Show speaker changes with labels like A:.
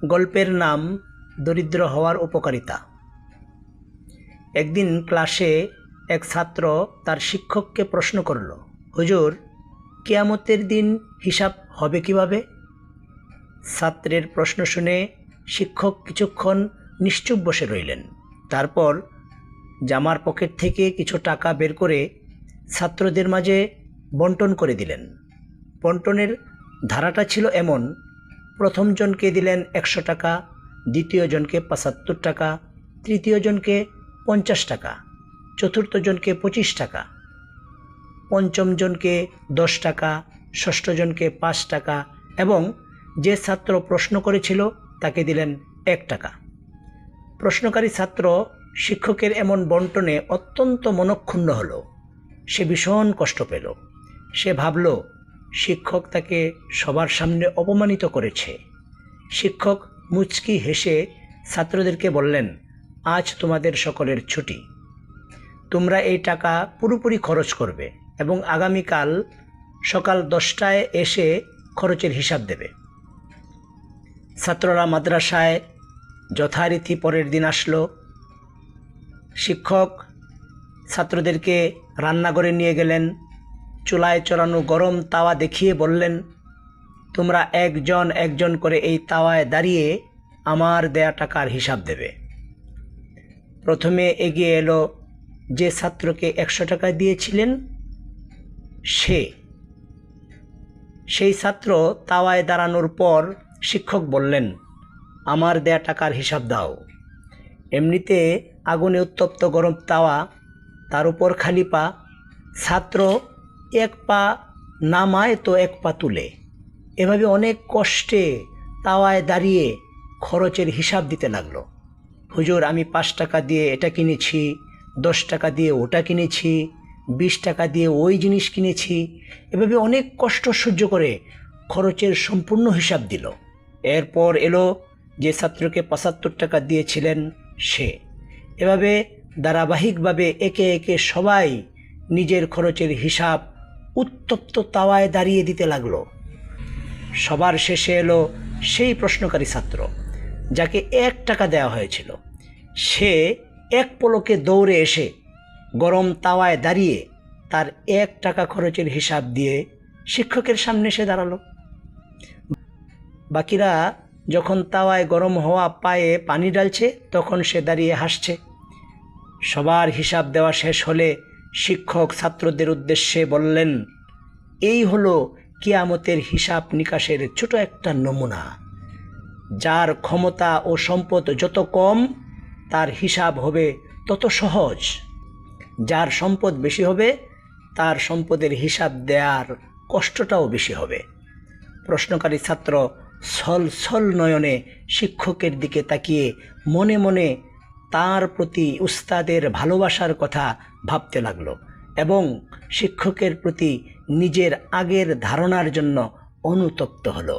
A: গল্পের নাম দরিদ্র হওয়ার উপকারিতা। একদিন ক্লাসে এক ছাত্র তার শিক্ষককে প্রশ্ন করল, হুজুর, কিয়ামতের দিন হিসাব হবে কিভাবে? ছাত্রের প্রশ্ন শুনে শিক্ষক কিছুক্ষণ নিশ্চুপ বসে রইলেন। তারপর জামার পকেট থেকে কিছু টাকা বের করে ছাত্রদের মাঝে বন্টন করে দিলেন। বন্টনের ধারাটা ছিল এমন: প্রথম জনকে দিলেন 100 টাকা, দ্বিতীয় জনকে 75 টাকা, তৃতীয় জনকে 50 টাকা, চতুর্থ জনকে 25 টাকা, পঞ্চম জনকে 10 টাকা, ষষ্ঠ জনকে 5 টাকা এবং যে ছাত্র প্রশ্ন করেছিল তাকে দিলেন 1 টাকা। প্রশ্নকারী ছাত্র শিক্ষকের এমন বন্টনে অত্যন্ত মনক্ষুণ্ণ হলো। সে ভীষণ কষ্ট পেল। সে ভাবল, শিক্ষক তাকে সবার সামনে অপমানিত করেছে। শিক্ষক মুচকি হেসে ছাত্রদেরকে বললেন, আজ তোমাদের সকলের ছুটি। তোমরা এই টাকা পুরোপুরি খরচ করবে এবং আগামীকাল সকাল 10টায় এসে খরচের হিসাব দেবে। ছাত্ররা মাদ্রাসায় যথারীতি পরের দিন আসলো। শিক্ষক ছাত্রদেরকে রান্নাঘরে নিয়ে গেলেন। চুলায় চড়ানো গরম তাওয়া দেখিয়ে বললেন, তোমরা একজন একজন করে এই তাওয়ায় দাঁড়িয়ে আমার দেয়া টাকার হিসাব দেবে। প্রথমে এগিয়ে এলো যে ছাত্রকে 100 টাকা দিয়েছিলেন সেই ছাত্র তাওয়ায় দাঁড়ানোর পর শিক্ষক বললেন, আমার দেয়া টাকার হিসাব দাও। এমনিতে আগুনে উত্তপ্ত গরম তাওয়া, তার উপর খালি পা। ছাত্র এক পা নামায় তো এক পা তুলে, এভাবে অনেক কষ্টে তাওয়ায় দাঁড়িয়ে খরচের হিসাব দিতে লাগলো। হুজুর, আমি 5 টাকা দিয়ে এটা কিনেছি, 10 টাকা দিয়ে ওটা কিনেছি, 20 টাকা দিয়ে ওই জিনিস কিনেছি। এভাবে অনেক কষ্ট সহ্য করে খরচের সম্পূর্ণ হিসাব দিল। এরপর এলো যে ছাত্রকে 75 টাকা দিয়েছিলেন সে। এভাবে ধারাবাহিকভাবে একে একে সবাই নিজের খরচের হিসাব উত্তপ্ত তাওয়ায় দাঁড়িয়ে দিতে লাগলো। সবার শেষে এলো সেই প্রশ্নকারী ছাত্র, যাকে 1 টাকা দেওয়া হয়েছিল। সে এক পলকে দৌড়ে এসে গরম তাওয়ায় দাঁড়িয়ে তার 1 টাকা খরচের হিসাব দিয়ে শিক্ষকের সামনে এসে দাঁড়ালো। বাকিরা যখন তাওয়ায় গরম হওয়া পায়ে পানি ঢালছে, তখন সে দাঁড়িয়ে হাসছে। সবার হিসাব দেওয়া শেষ হলে শিক্ষক ছাত্রদের উদ্দেশ্যে বললেন, এই হলো কিয়ামতের হিসাব নিকাশের ছোট একটা নমুনা। যার ক্ষমতা ও সম্পদ যত কম, তার হিসাব হবে তত সহজ। যার সম্পদ বেশি হবে, তার সম্পদের হিসাব দেওয়ার কষ্টটাও বেশি হবে। প্রশ্নকারী ছাত্র ছল নয়নে শিক্ষকের দিকে তাকিয়ে মনে মনে তার প্রতি উস্তাদের ভালোবাসার কথা ভাবতে লাগলো এবং শিক্ষকের প্রতি নিজের আগের ধারণার জন্য অনুতপ্ত হলো।